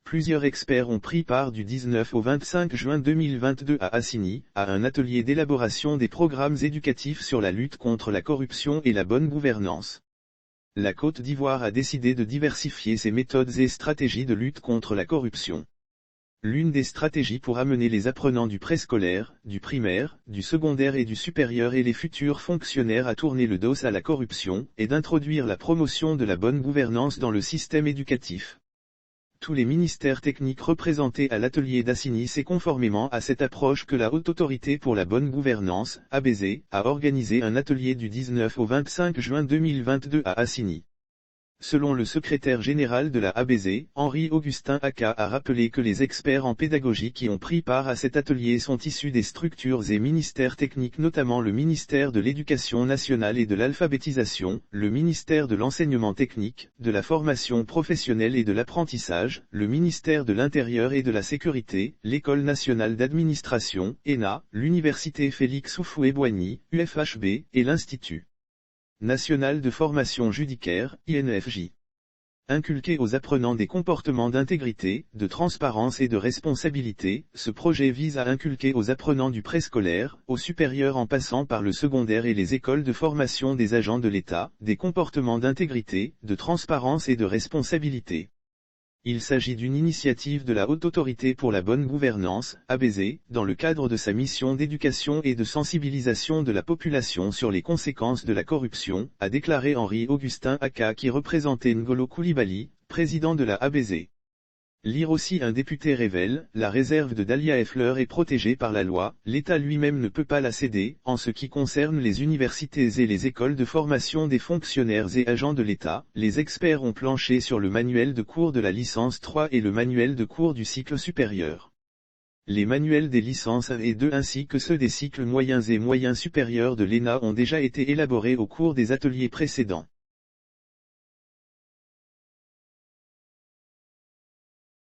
Plusieurs experts ont pris part du 19 au 25 juin 2022 à Assigny, à un atelier d'élaboration des programmes éducatifs sur la lutte contre la corruption et la bonne gouvernance. La Côte d'Ivoire a décidé de diversifier ses méthodes et stratégies de lutte contre la corruption. L'une des stratégies pour amener les apprenants du préscolaire, du primaire, du secondaire et du supérieur et les futurs fonctionnaires à tourner le dos à la corruption est d'introduire la promotion de la bonne gouvernance dans le système éducatif. Tous les ministères techniques représentés à l'atelier d'Assigny, c'est conformément à cette approche que la Haute Autorité pour la Bonne Gouvernance, ABZ, a organisé un atelier du 19 au 25 juin 2022 à Assigny. Selon le secrétaire général de la ABZ, Henri-Augustin Aka a rappelé que les experts en pédagogie qui ont pris part à cet atelier sont issus des structures et ministères techniques, notamment le ministère de l'Éducation nationale et de l'Alphabétisation, le ministère de l'Enseignement technique, de la formation professionnelle et de l'apprentissage, le ministère de l'Intérieur et de la Sécurité, l'École nationale d'administration, ENA, l'Université Félix Houphouët-Boigny, UFHB, et l'Institut national de formation judiciaire, INFJ. Inculquer aux apprenants des comportements d'intégrité, de transparence et de responsabilité, ce projet vise à inculquer aux apprenants du préscolaire, au supérieur en passant par le secondaire et les écoles de formation des agents de l'État, des comportements d'intégrité, de transparence et de responsabilité. Il s'agit d'une initiative de la Haute Autorité pour la Bonne Gouvernance, ABZ, dans le cadre de sa mission d'éducation et de sensibilisation de la population sur les conséquences de la corruption, a déclaré Henri-Augustin Aka, qui représentait Ngolo Coulibaly, président de la ABZ. Lire aussi un député révèle, la réserve de Dahlia Effleur est protégée par la loi, l'État lui-même ne peut pas la céder, en ce qui concerne les universités et les écoles de formation des fonctionnaires et agents de l'État. Les experts ont planché sur le manuel de cours de la licence 3 et le manuel de cours du cycle supérieur. Les manuels des licences 1 et 2 ainsi que ceux des cycles moyens et moyens supérieurs de l'ENA ont déjà été élaborés au cours des ateliers précédents.